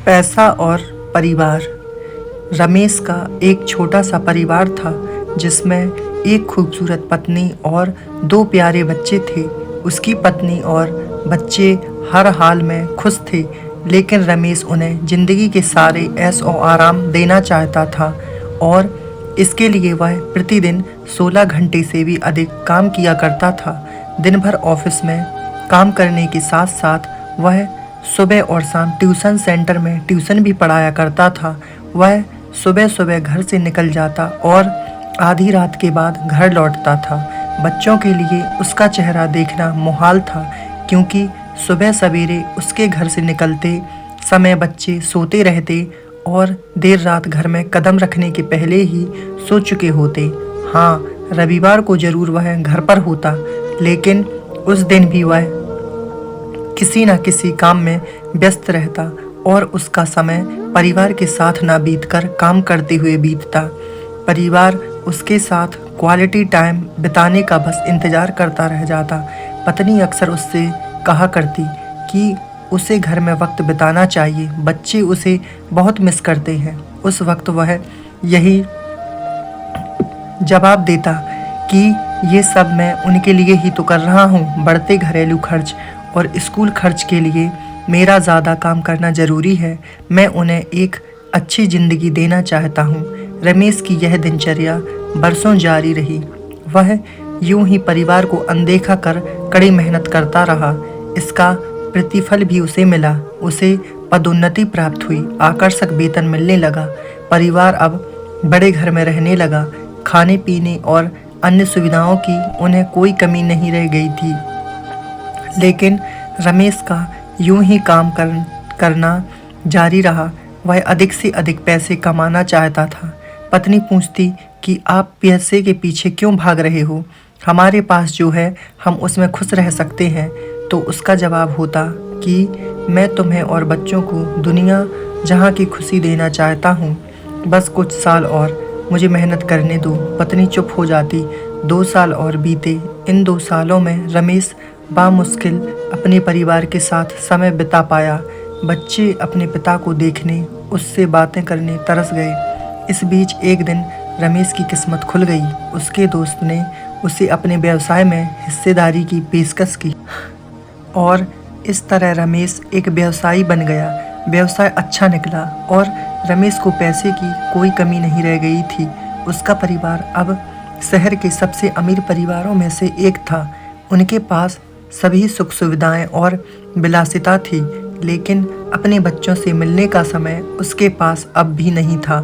पैसा और परिवार। रमेश का एक छोटा सा परिवार था जिसमें एक खूबसूरत पत्नी और दो प्यारे बच्चे थे। उसकी पत्नी और बच्चे हर हाल में खुश थे, लेकिन रमेश उन्हें ज़िंदगी के सारे ऐश और आराम देना चाहता था और इसके लिए वह प्रतिदिन 16 घंटे से भी अधिक काम किया करता था। दिन भर ऑफिस में काम करने के साथ साथ वह सुबह और शाम ट्यूशन सेंटर में ट्यूशन भी पढ़ाया करता था। वह सुबह सुबह घर से निकल जाता और आधी रात के बाद घर लौटता था। बच्चों के लिए उसका चेहरा देखना मुहाल था, क्योंकि सुबह सवेरे उसके घर से निकलते समय बच्चे सोते रहते और देर रात घर में कदम रखने के पहले ही सो चुके होते। हाँ, रविवार को जरूर वह घर पर होता, लेकिन उस दिन भी वह किसी न किसी काम में व्यस्त रहता और उसका समय परिवार के साथ ना बीतकर काम करते हुए बीतता। परिवार उसके साथ क्वालिटी टाइम बिताने का बस इंतज़ार करता रह जाता। पत्नी अक्सर उससे कहा करती कि उसे घर में वक्त बिताना चाहिए, बच्चे उसे बहुत मिस करते हैं। उस वक्त वह यही जवाब देता कि ये सब मैं उनके लिए ही तो कर रहा हूँ। बढ़ते घरेलू खर्च और स्कूल खर्च के लिए मेरा ज़्यादा काम करना ज़रूरी है। मैं उन्हें एक अच्छी ज़िंदगी देना चाहता हूँ। रमेश की यह दिनचर्या बरसों जारी रही। वह यूं ही परिवार को अनदेखा कर कड़ी मेहनत करता रहा। इसका प्रतिफल भी उसे मिला। उसे पदोन्नति प्राप्त हुई, आकर्षक वेतन मिलने लगा। परिवार अब बड़े घर में रहने लगा। खाने पीने और अन्य सुविधाओं की उन्हें कोई कमी नहीं रह गई थी। लेकिन रमेश का यूं ही काम करना जारी रहा। वह अधिक से अधिक पैसे कमाना चाहता था। पत्नी पूछती कि आप पैसे के पीछे क्यों भाग रहे हो? हमारे पास जो है हम उसमें खुश रह सकते हैं। तो उसका जवाब होता कि मैं तुम्हें और बच्चों को दुनिया जहां की खुशी देना चाहता हूं। बस कुछ साल और मुझे मेहनत करने दो। पत्नी चुप हो जाती। 2 साल और बीते। इन 2 सालों में रमेश बामुश्किल अपने परिवार के साथ समय बिता पाया। बच्चे अपने पिता को देखने, उससे बातें करने तरस गए। इस बीच एक दिन रमेश की किस्मत खुल गई। उसके दोस्त ने उसे अपने व्यवसाय में हिस्सेदारी की पेशकश की और इस तरह रमेश एक व्यवसायी बन गया। व्यवसाय अच्छा निकला और रमेश को पैसे की कोई कमी नहीं रह गई थी। उसका परिवार अब शहर के सबसे अमीर परिवारों में से एक था। उनके पास सभी सुख सुविधाएं और विलासिता थी, लेकिन अपने बच्चों से मिलने का समय उसके पास अब भी नहीं था।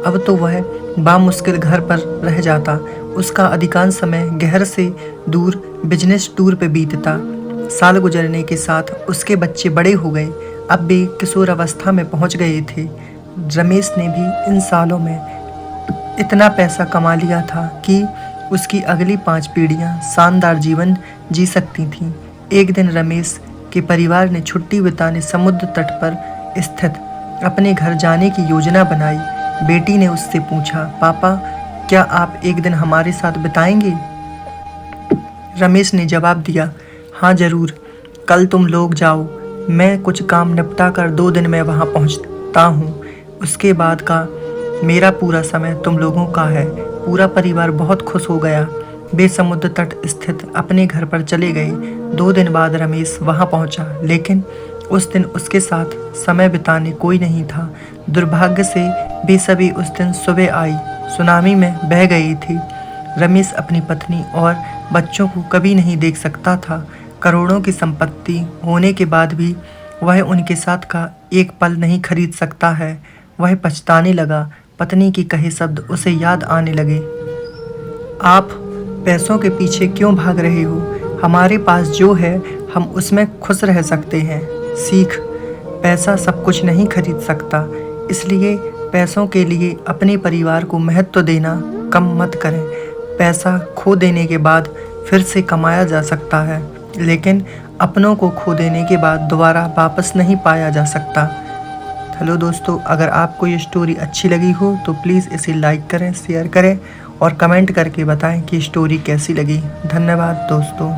अब तो वह बामुश्किल घर पर रह जाता। उसका अधिकांश समय घर से दूर बिजनेस टूर पर बीतता। साल गुजरने के साथ उसके बच्चे बड़े हो गए। अब वे किशोर अवस्था में पहुंच गए थे। रमेश ने भी इन सालों में इतना पैसा कमा लिया था कि उसकी अगली 5 पीढ़ियां शानदार जीवन जी सकती थीं। एक दिन रमेश के परिवार ने छुट्टी बिताने समुद्र तट पर स्थित अपने घर जाने की योजना बनाई। बेटी ने उससे पूछा, पापा क्या आप एक दिन हमारे साथ बिताएंगे? रमेश ने जवाब दिया, हाँ ज़रूर, कल तुम लोग जाओ। मैं कुछ काम निपटा कर 2 दिन में वहाँ पहुँचता हूँ। उसके बाद का मेरा पूरा समय तुम लोगों का है। पूरा परिवार बहुत खुश हो गया। वे समुद्र तट स्थित अपने घर पर चले गए। 2 दिन बाद रमेश वहां पहुंचा, लेकिन उस दिन उसके साथ समय बिताने कोई नहीं था। दुर्भाग्य से वे सभी उस दिन सुबह आई सुनामी में बह गई थी। रमेश अपनी पत्नी और बच्चों को कभी नहीं देख सकता था। करोड़ों की संपत्ति होने के बाद भी वह उनके साथ का एक पल नहीं खरीद सकता है। वह पछताने लगा। पत्नी की कहे शब्द उसे याद आने लगे। आप पैसों के पीछे क्यों भाग रहे हो? हमारे पास जो है हम उसमें खुश रह सकते हैं। सीख, पैसा सब कुछ नहीं खरीद सकता, इसलिए पैसों के लिए अपने परिवार को महत्व देना कम मत करें। पैसा खो देने के बाद फिर से कमाया जा सकता है, लेकिन अपनों को खो देने के बाद दोबारा वापस नहीं पाया जा सकता। हेलो दोस्तों, अगर आपको ये स्टोरी अच्छी लगी हो तो प्लीज़ इसे लाइक करें, शेयर करें और कमेंट करके बताएं कि स्टोरी कैसी लगी। धन्यवाद दोस्तों।